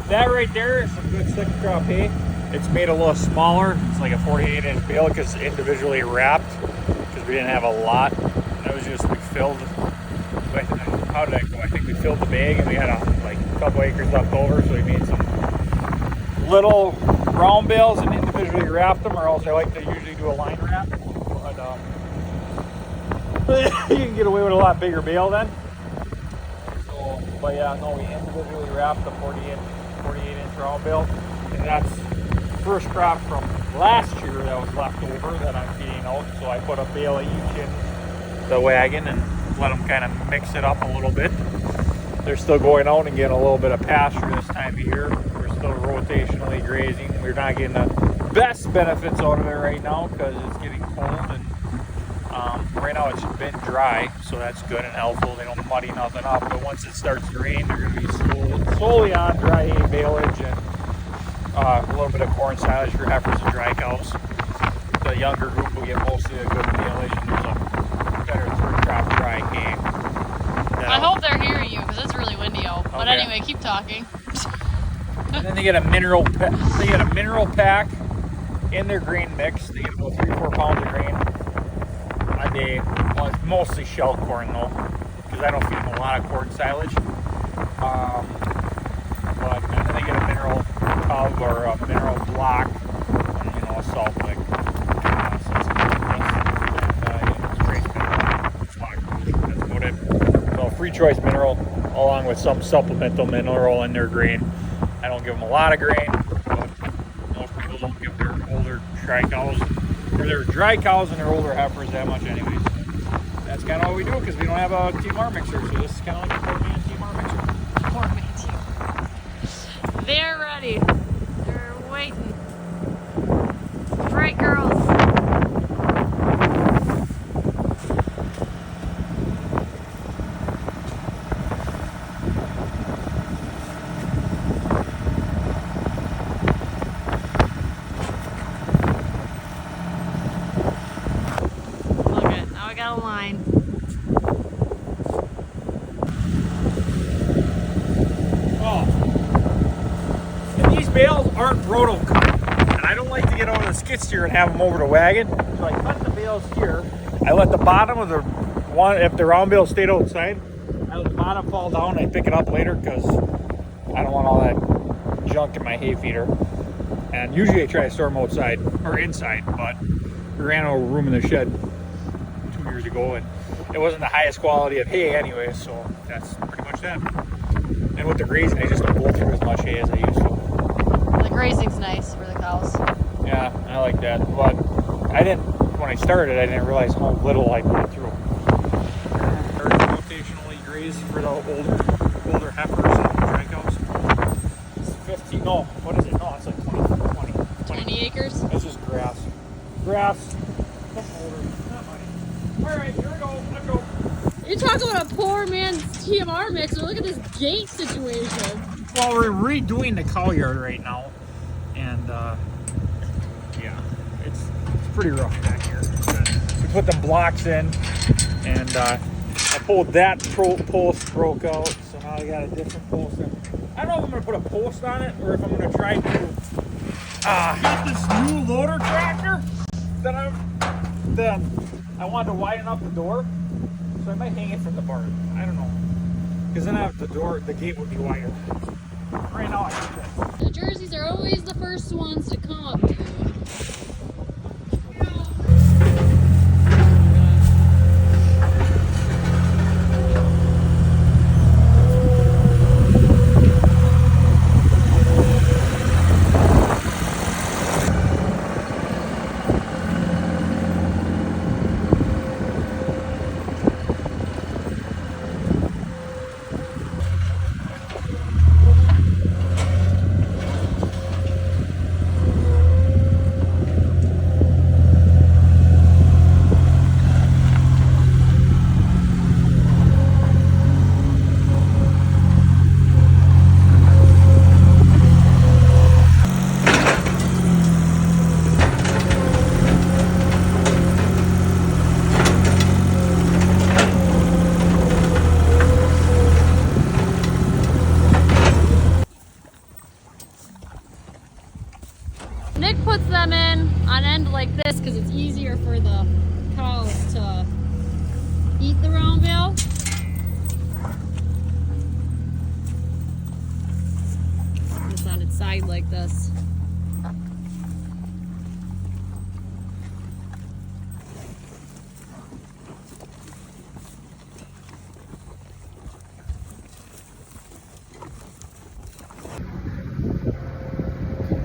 That right there is some good second crop hay. It's made a little smaller. It's like a 48-inch bale because individually wrapped because we didn't have a lot. That was just, we filled, how did that go? I think we filled the bag and we had like a couple acres left over, so we made some little round bales and individually wrapped them, or else I like to usually do a line wrap. But you can get away with a lot bigger bale then. So, but yeah, no, we individually wrapped the 48-inch round bale, and that's first crop from last year that was left over that I'm feeding out. So I put a bale of each in the wagon and let them kind of mix it up a little bit. They're still going out and getting a little bit of pasture this time of year. We're still rotationally grazing. We're not getting the best benefits out of it right now because it's getting cold, and right now it's been dry, so that's good and helpful. They don't muddy nothing up, but once it starts to rain, they're going to be solely on dry hay baleage and a little bit of corn silage for heifers and dry cows. The younger group will get mostly a good baleage, and there's a better third crop dry hay. I hope they're hearing you because it's really windy out. But okay. Anyway, keep talking. And then they get a mineral pack in their grain mix. They get about 3-4 pounds of grain a day. Well, it's mostly shell corn though, because I don't feed them a lot of corn silage. But and then they get a mineral tub or a mineral block, and, you know, a salt lick. That's about it. So free choice mineral, along with some supplemental mineral in their grain. I don't give them a lot of grain, but most people don't give their older dry cows, or their dry cows and their older heifers that much anyways. That's kind of what we do because we don't have a TMR mixer, so this is kind of like a 4-man TMR mixer. 4-man TMR. They're ready. They're waiting. Right, girls. Got a line. Oh, and these bales aren't roto cut, and I don't like to get over the skid steer and have them over the wagon. So I cut the bales here. I let the bottom of the one, if the round bale stayed outside, I let the bottom fall down and I pick it up later because I don't want all that junk in my hay feeder. And usually I try to store them outside or inside, but we ran out of room in the shed years ago, and it wasn't the highest quality of hay anyway, so that's pretty much that. And with the grazing, I just don't go through as much hay as I used to. The grazing's nice for the cows. Yeah, I like that, but I didn't, when I started, I didn't realize how little I put through. Rotationally graze for the older heifers and dry cows. It's 15, no, what is it? No, it's like 20 acres? It's just grass. Grass. Alright, here we go. Let's go. You're talking about a poor man's TMR mixer. Look at this gate situation. Well, we're redoing the cow yard right now. And, yeah, it's pretty rough back here. We put them blocks in, and I pulled that post, broke out, so now I got a different post in. I don't know if I'm going to put a post on it, or if I'm going to try to get this new loader tractor that I wanted to widen up the door, so I might hang it from the barn. I don't know, because then I have the gate would be wider. Right now I do this. The jerseys are always the first ones to come up to. puts them in on end like this because it's easier for the cows to eat the round bale. It's on its side like this.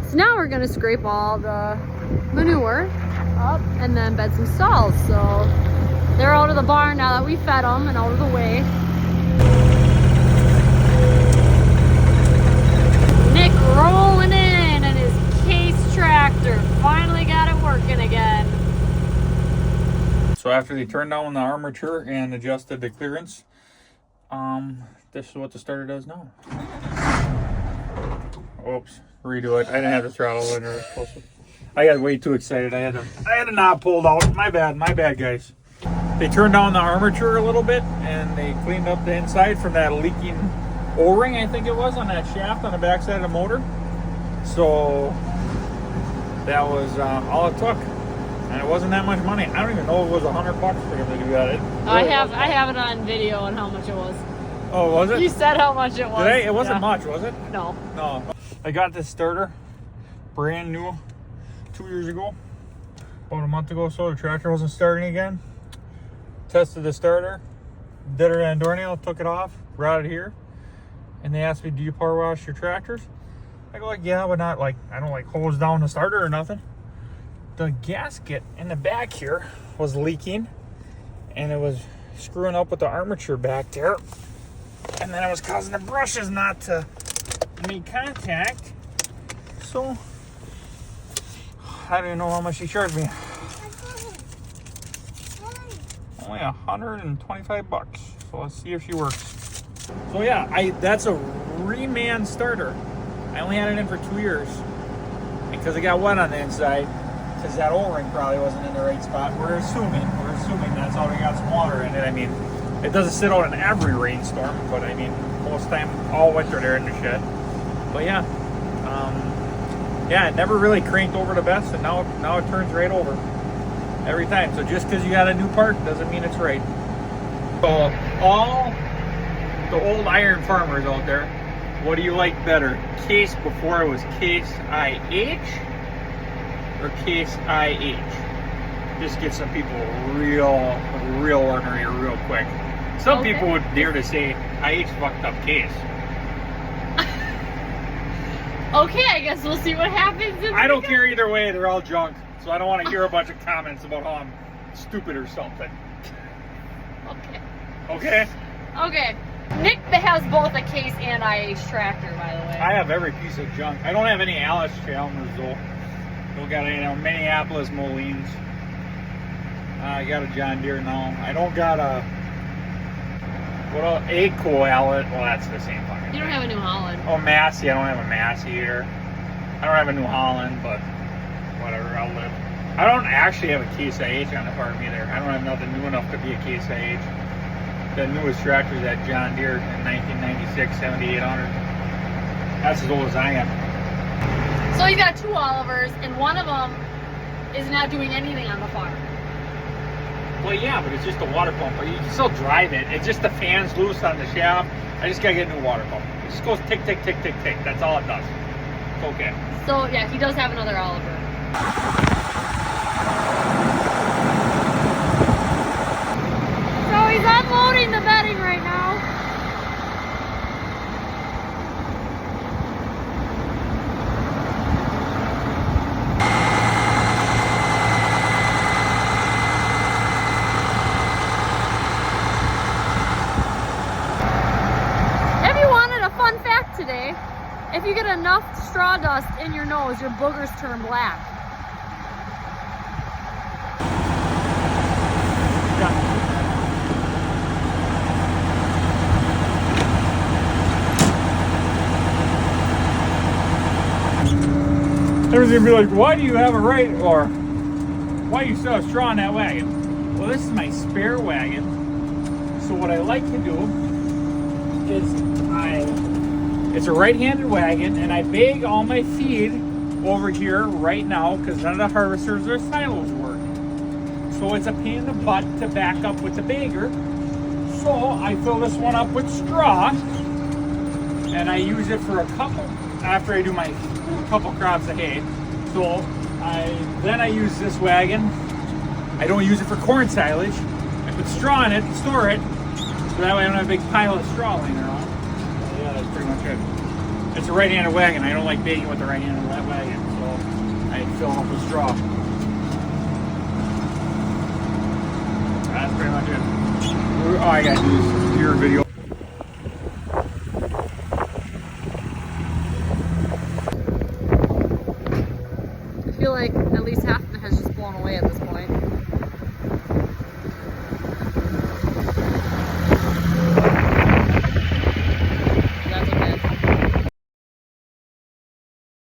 So now we're gonna scrape all the manure up and then bed some stalls. So they're out of the barn now that we fed them and out of the way. Nick rolling in and his case tractor finally got it working again. So after they turned down the armature and adjusted the clearance, this is what the starter does now. Oops, redo it. I didn't have the throttle in there. I got way too excited. I had a knob pulled out. My bad, guys. They turned down the armature a little bit and they cleaned up the inside from that leaking O-ring, I think it was, on that shaft on the backside of the motor. So that was all it took, and it wasn't that much money. I don't even know if it was $100 for him to do that. I have it on video on how much it was. Oh, was it? You said how much it was. Did I? It wasn't much, was it? No. No. I got this starter brand new 2 years ago. About a month ago, so the tractor wasn't starting again. Tested the starter, did it on doornail, took it off, brought it here, and they asked me, "Do you power wash your tractors?" I go like, "Yeah, but not like I don't like hose down the starter or nothing." The gasket in the back here was leaking, and it was screwing up with the armature back there, and then it was causing the brushes not to make contact. So I don't even know how much he charged me. Only $125. So let's see if she works. So yeah, that's a reman starter. I only had it in for 2 years because it got wet on the inside. Because that O-ring probably wasn't in the right spot. We're assuming that's how they got some water in it. I mean, it doesn't sit out in every rainstorm, but I mean, most time all winter there in the shed. But yeah, it never really cranked over the best, and now it turns right over every time. So just because you got a new part doesn't mean it's right. So all the old iron farmers out there, what do you like better? Case before it was Case IH or Case IH? Just get some people real ornery real quick. Some people would dare to say IH fucked up Case. Okay, I guess we'll see what happens. I don't care either way. They're all junk. So I don't want to hear a bunch of comments about how I'm stupid or something. Okay? Okay. Nick has both a Case and IH tractor, by the way. I have every piece of junk. I don't have any Alice Chalmers, though. Don't got any Minneapolis Molines. I got a John Deere now. I don't got a Coalet. Well, that's the same fucking. You don't have a New Holland. Oh, Massey. I don't have a Massey here. I don't have a New Holland, but whatever. I'll live. I don't actually have a Case IH on the farm either. I don't have nothing new enough to be a Case IH. The newest tractor is that John Deere in 1996 7800. That's as old as I am. So you got two Olivers, and one of them is not doing anything on the farm. Well, yeah, but it's just a water pump. You can still drive it. It's just the fan's loose on the shaft. I just gotta get a new water pump. It just goes tick, tick, tick, tick, tick. That's all it does. It's okay. So yeah, he does have another Oliver. So he's unloading the bedding right now. Today, if you get enough straw dust in your nose, your boogers turn black. Everyone's gonna be like, why do you have a right, or why do you still have straw in that wagon? Well, this is my spare wagon. So what I like to do is it's a right-handed wagon, and I bag all my feed over here right now because none of the harvesters or silos work. So it's a pain in the butt to back up with the bagger. So I fill this one up with straw and I use it for a couple, after I do my couple crops of hay. So then I use this wagon. I don't use it for corn silage. I put straw in it and store it. So that way I don't have a big pile of straw laying around. So yeah, that's pretty much it. It's a right-handed wagon. I don't like baking with the right-handed wagon, so I fill up with straw. That's pretty much it. All I gotta do is steer a video